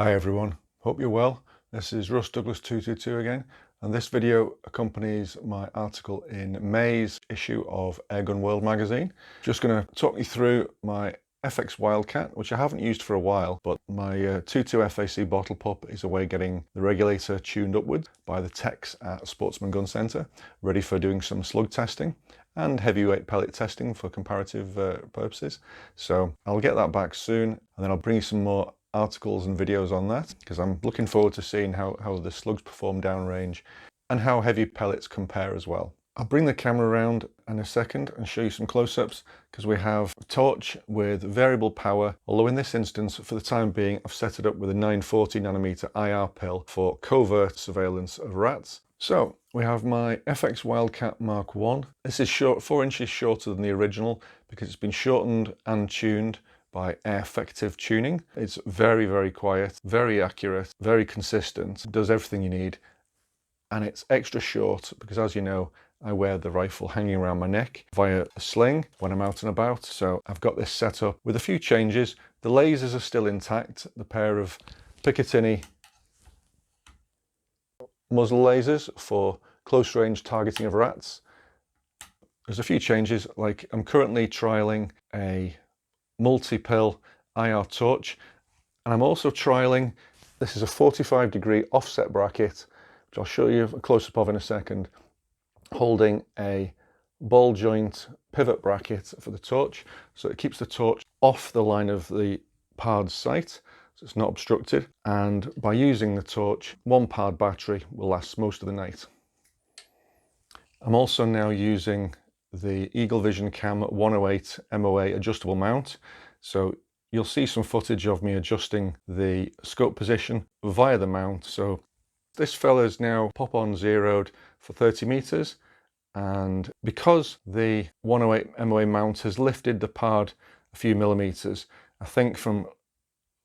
Hi everyone, hope you're well. This is Russ Douglas 222 again, and this video accompanies my article in May's issue of Airgun World magazine. Just going to talk you through my FX Wildcat, which I haven't used for a while, but my 22 FAC bottle pup is away getting the regulator tuned upwards by the techs at Sportsman Gun Centre, ready for doing some slug testing and heavyweight pellet testing for comparative purposes. So I'll get that back soon, and then I'll bring you some more articles and videos on that, because I'm looking forward to seeing how the slugs perform downrange and how heavy pellets compare as well. I'll bring the camera around in a second and show you some close-ups, because we have a torch with variable power, although in this instance, for the time being, I've set it up with a 940nm IR pill for covert surveillance of rats. So we have my FX Wildcat Mark 1. This is 4 inches shorter than the original because it's been shortened and tuned by fectivetuning. It's very, very quiet, very accurate, very consistent, does everything you need. And it's extra short because, as you know, I wear the rifle hanging around my neck via a sling when I'm out and about. So I've got this set up with a few changes. The lasers are still intact, the pair of Picatinny muzzle lasers for close range targeting of rats. There's a few changes, like I'm currently trialing a multi-pill IR torch, and I'm also trialing, this is a 45-degree offset bracket, which I'll show you a close-up of in a second, holding a ball joint pivot bracket for the torch, so it keeps the torch off the line of the Pard's sight, so it's not obstructed. And by using the torch, one Pard battery will last most of the night. I'm also now using the Eagle Vision Cam 108 MOA adjustable mount, so you'll see some footage of me adjusting the scope position via the mount. So this fella is now pop-on zeroed for 30 meters, and because the 108 MOA mount has lifted the Pard a few millimeters, I think from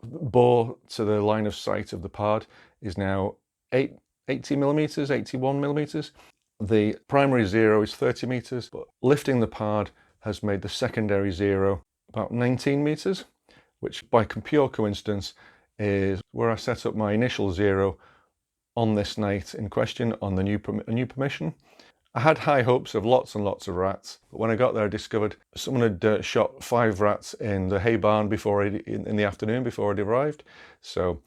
bore to the line of sight of the Pard is now 80 millimeters, 81 millimeters. The primary zero is 30 meters, but lifting the Pard has made the secondary zero about 19 meters, which by pure coincidence is where I set up my initial zero on this night in question on the new permission. I had high hopes of lots and lots of rats, but when I got there I discovered someone had shot 5 rats in the hay barn in the afternoon before I'd arrived. So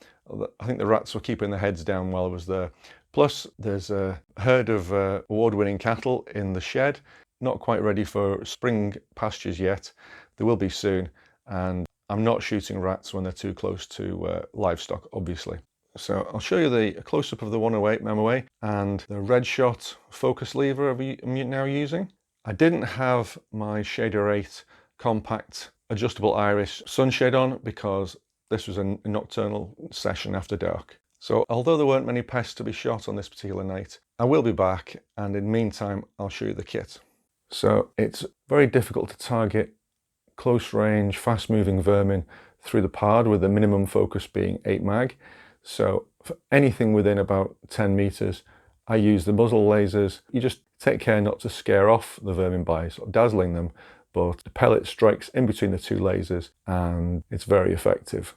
I think the rats were keeping their heads down while I was there. Plus there's a herd of award-winning cattle in the shed, not quite ready for spring pastures yet. They will be soon, and I'm not shooting rats when they're too close to livestock, obviously. So I'll show you the close-up of the 108 MOA and the red shot focus lever I'm now using. I didn't have my Shader 8 compact adjustable iris sunshade on because this was a nocturnal session after dark. So although there weren't many pests to be shot on this particular night, I will be back, and in the meantime I'll show you the kit. So it's very difficult to target close range, fast moving vermin through the Pard, with the minimum focus being 8 mag. So for anything within about 10 meters, I use the muzzle lasers. You just take care not to scare off the vermin by sort of dazzling them, but the pellet strikes in between the two lasers and it's very effective.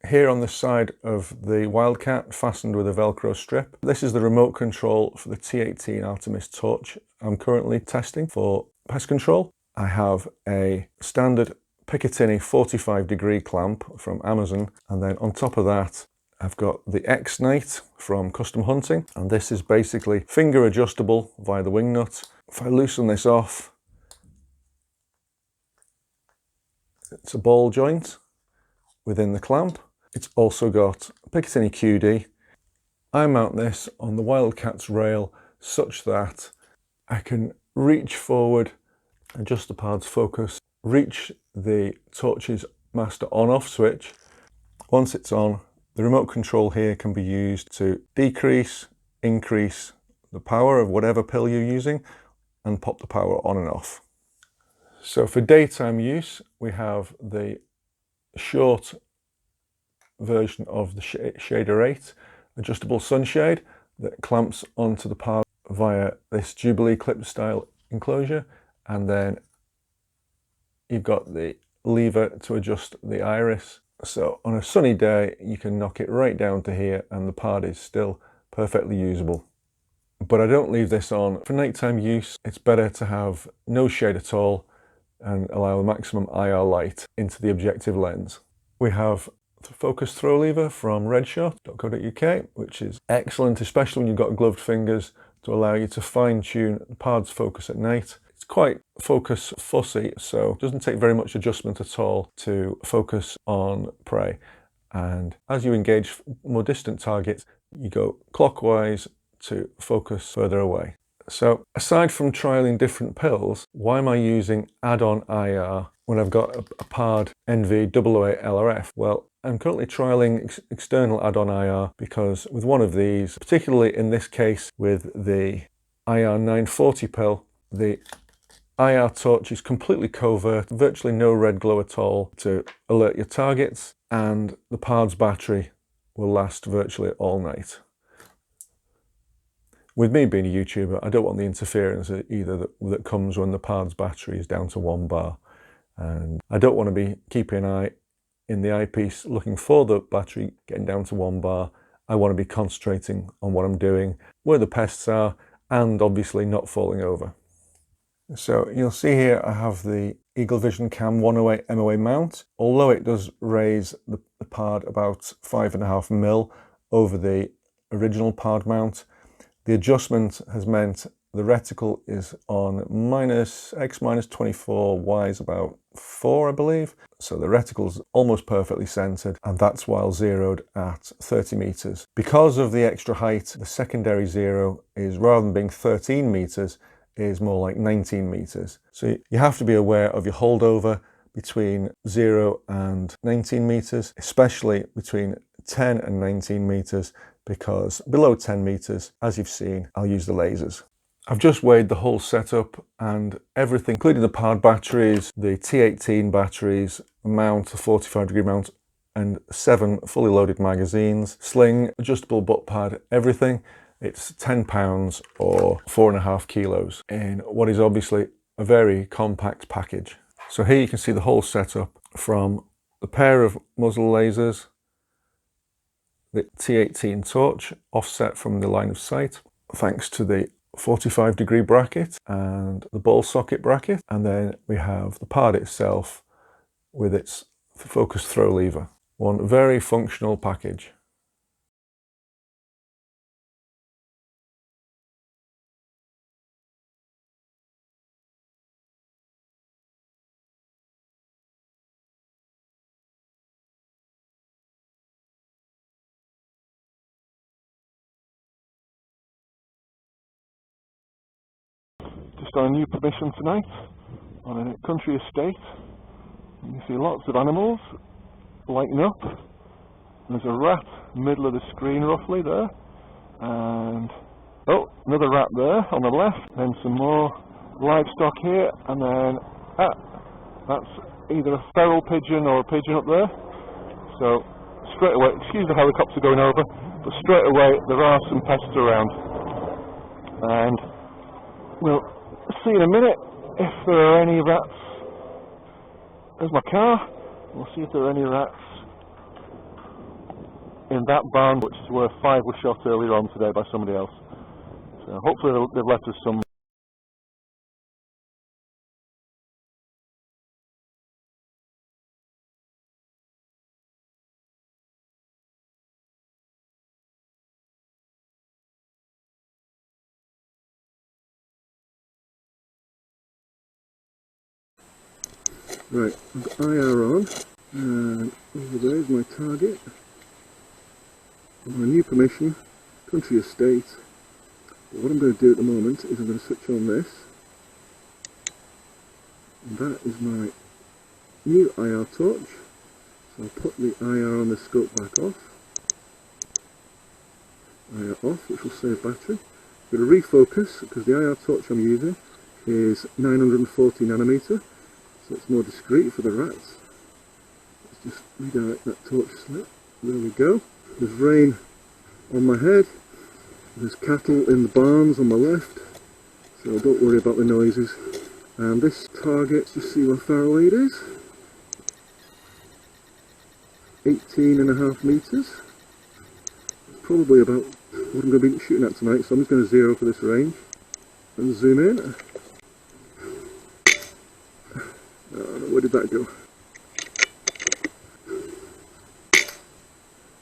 Here on the side of the Wildcat, fastened with a Velcro strip, this is the remote control for the T18 Artemis torch I'm currently testing for pest control. I have a standard Picatinny 45-degree clamp from Amazon, and then on top of that I've got the X-Night from Custom Hunting, and this is basically finger adjustable via the wing nut. If I loosen this off, it's a ball joint within the clamp. It's also got a Picatinny QD. I mount this on the Wildcat's rail such that I can reach forward, adjust the Pard's focus, reach the torch's master on-off switch. Once it's on, the remote control here can be used to decrease, increase the power of whatever pill you're using and pop the power on and off. So for daytime use, we have the short version of the Shader 8 adjustable sunshade that clamps onto the Pard via this Jubilee clip style enclosure, and then you've got the lever to adjust the iris So on a sunny day, you can knock it right down to here and the pard is still perfectly usable. But I don't leave this on. For nighttime use, it's better to have no shade at all and allow the maximum IR light into the objective lens. We have the focus throw lever from redshot.co.uk, which is excellent, especially when you've got gloved fingers, to allow you to fine-tune the pard's focus at night. It's quite focus fussy, so it doesn't take very much adjustment at all to focus on prey. And as you engage more distant targets, you go clockwise to focus further away. So aside from trialing different pills, why am I using add-on IR when I've got a Pard FX008LRF? Well, I'm currently trialing external add-on IR because with one of these, particularly in this case with the IR 940 pill, the IR torch is completely covert, virtually no red glow at all to alert your targets, and the Pard's battery will last virtually all night. With me being a YouTuber, I don't want the interference either that comes when the Pard's battery is down to 1 bar. And I don't want to be keeping an eye in the eyepiece looking for the battery getting down to 1 bar. I want to be concentrating on what I'm doing, where the pests are, and obviously not falling over. So you'll see here I have the Eagle Vision Cam 108 MOA mount. Although it does raise the Pard about 5.5 mil over the original Pard mount, the adjustment has meant the reticle is on -x-24, y is about 4, I believe. So the reticle's almost perfectly centered, and that's while zeroed at 30 meters. Because of the extra height, the secondary zero is, rather than being 13 meters, is more like 19 meters. So you have to be aware of your holdover between 0 and 19 meters, especially between 10 and 19 meters, because below 10 meters, as you've seen, I'll use the lasers. I've just weighed the whole setup and everything, including the Pard batteries, the T18 batteries, mount, the 45-degree mount, and 7 fully loaded magazines, sling, adjustable butt pad, everything. It's 10 pounds or 4.5 kilos in what is obviously a very compact package. So here you can see the whole setup, from the pair of muzzle lasers, the T18 torch offset from the line of sight, thanks to the 45-degree bracket and the ball socket bracket, and then we have the Pard itself with its focus throw lever. One very functional package. Just on a new permission tonight on a country estate. You see lots of animals lighting up. There's a rat middle of the screen roughly there, and oh, another rat there on the left, then some more livestock here, and then that's either a feral pigeon or a pigeon up there. So straight away, excuse the helicopter going over, but straight away there are some pests around, and we'll see in a minute if there are any rats. There's my car. We'll see if there are any rats in that barn, which is where 5 were shot earlier on today by somebody else. So hopefully they've left us some. Right, I've got IR on, and over there is my target. On my new permission, country estate. But what I'm going to do at the moment is I'm going to switch on this, and that is my new IR torch. So I'll put the IR on the scope back off. IR off, which will save battery. I'm going to refocus because the IR torch I'm using is 940 nanometer. So it's more discreet for the rats. Let's just redirect that torch slit. There we go. There's rain on my head. There's cattle in the barns on my left. So don't worry about the noises. And this target, just see where feral lead is. 18.5 metres. Probably about what I'm going to be shooting at tonight, so I'm just going to zero for this range and zoom in. Where did that go?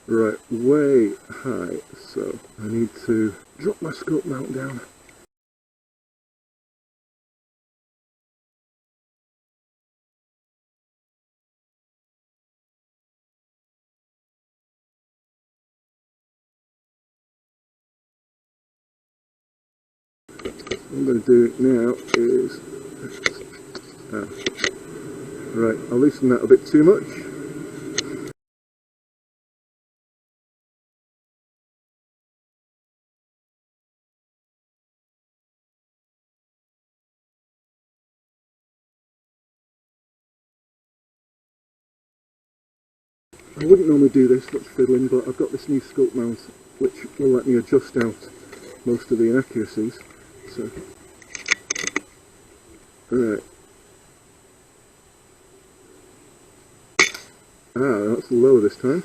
Right, way high, so I need to drop my scope mount down. What I'm going to do now is, right, I'll loosen that a bit too much. I wouldn't normally do this much fiddling, but I've got this new scope mount which will let me adjust out most of the inaccuracies. So, right. That's lower this time.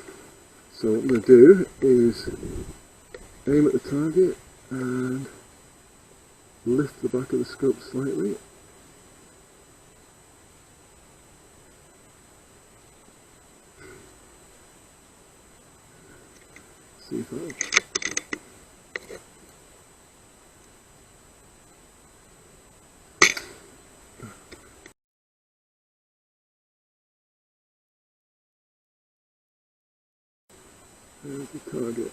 So what I'm going to do is aim at the target and lift the back of the scope slightly. See if that'll... There's the target.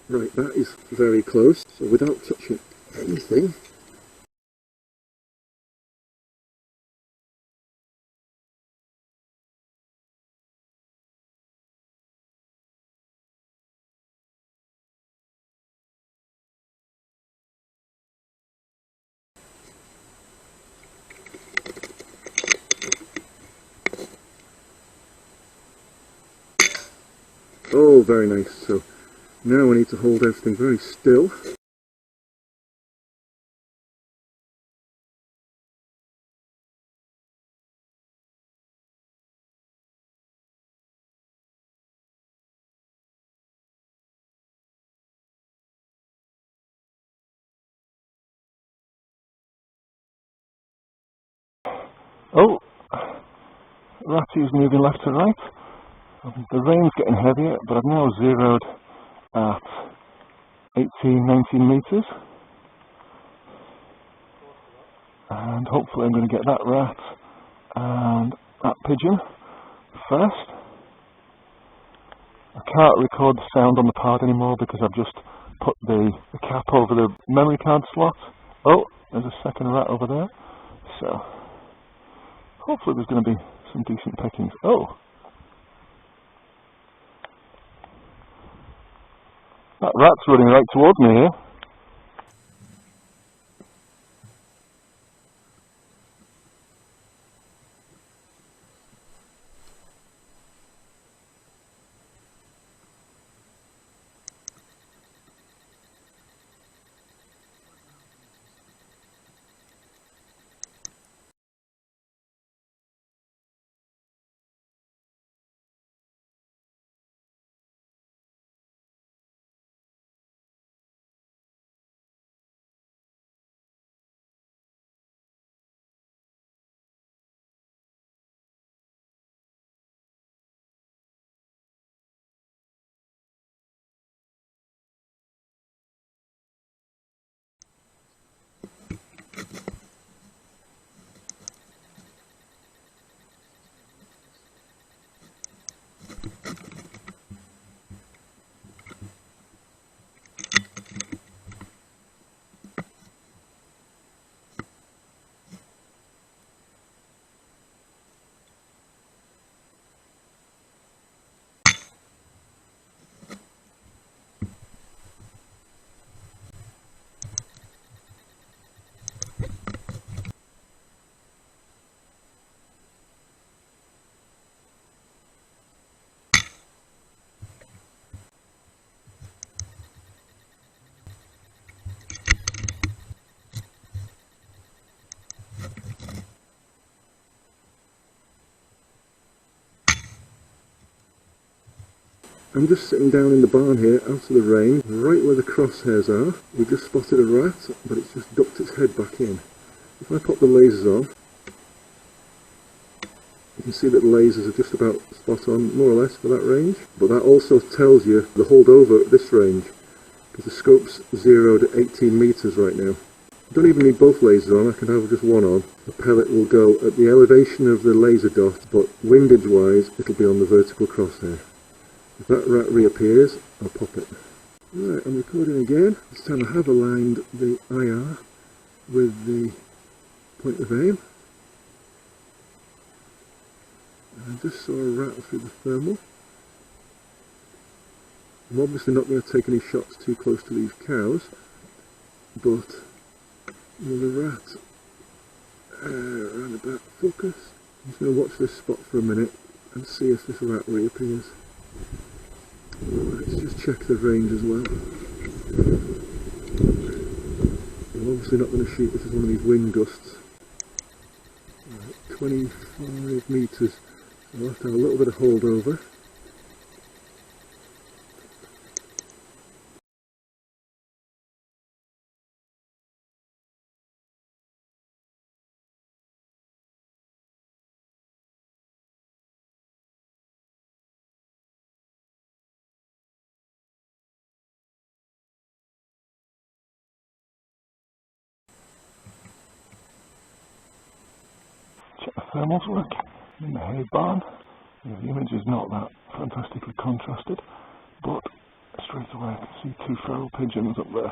Right, that is very close. So without touching anything, oh, very nice. So now I need to hold everything very still. Oh, ratty's moving left to right. The rain's getting heavier, but I've now zeroed at 19 metres. And hopefully I'm going to get that rat and that pigeon first. I can't record the sound on the pad anymore because I've just put the cap over the memory card slot. Oh, there's a second rat over there. So, hopefully there's going to be some decent pickings. Oh! That rat's running right towards me here. I'm just sitting down in the barn here, out of the rain, right where the crosshairs are. We just spotted a rat, but it's just ducked its head back in. If I pop the lasers on, you can see that the lasers are just about spot on, more or less, for that range. But that also tells you the holdover at this range, because the scope's 0 to 18 metres right now. I don't even need both lasers on, I can have just one on. The pellet will go at the elevation of the laser dot, but windage wise it'll be on the vertical crosshair. If that rat reappears, I'll pop it. Right, I'm recording again. This time I have aligned the IR with the point of aim. I just saw a rat through the thermal. I'm obviously not going to take any shots too close to these cows, but there's a rat around about focus. I'm just going to watch this spot for a minute and see if this rat reappears. Let's just check the range as well. I'm obviously not going to shoot this as one of these wind gusts. 25 metres. So I'll have to have a little bit of holdover. Check the thermals work in the hay barn. The image is not that fantastically contrasted, but straight away I can see two feral pigeons up there.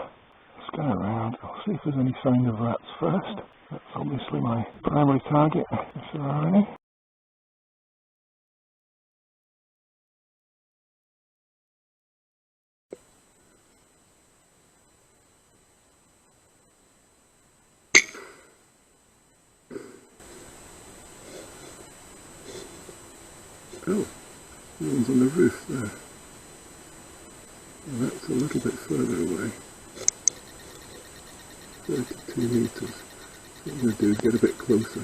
Scan around, I'll see if there's any sign of rats first. That's obviously my primary target, if there are any. Oh, the one's on the roof there. Well, that's a little bit further away. 32 metres. What I'm going to do is get a bit closer,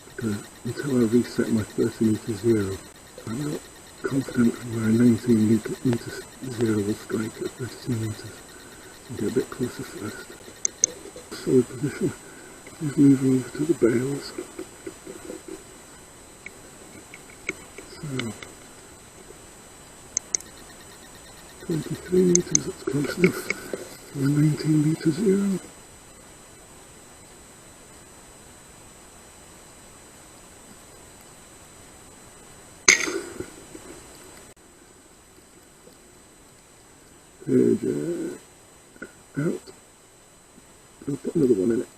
because until I reset my 30 metre zero, I'm not confident where a 19 metre zero will strike at 32 metres. I'll get a bit closer first. Solid position. Just move over to the bales. So, 23 metres, that's close enough for a 19 metre zero. Page out. I'll put another one in it.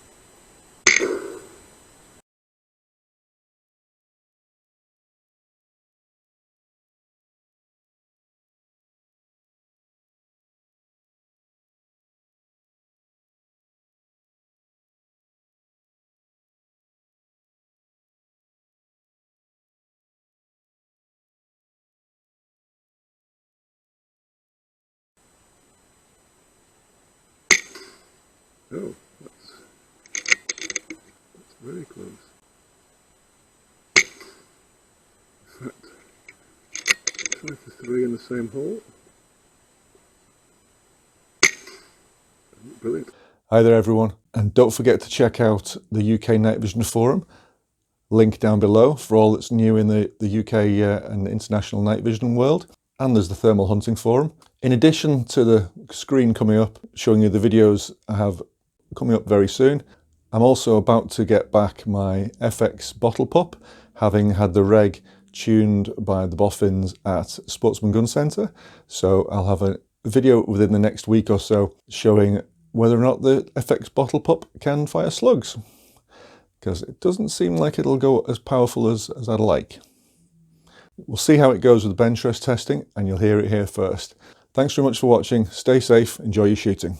Oh, that's very close. In fact, try for 3 in the same hole. Brilliant. Hi there everyone, and don't forget to check out the UK Night Vision Forum. Link down below for all that's new in the UK and international night vision world. And there's the Thermal Hunting Forum. In addition to the screen coming up, showing you the videos I have coming up very soon, I'm also about to get back my FX bottle pop, having had the reg tuned by the boffins at Sportsman Gun Centre. So I'll have a video within the next week or so showing whether or not the FX bottle pop can fire slugs, because it doesn't seem like it'll go as powerful as I'd like. We'll see how it goes with the bench rest testing, and you'll hear it here first. Thanks very much for watching. Stay safe, enjoy your shooting.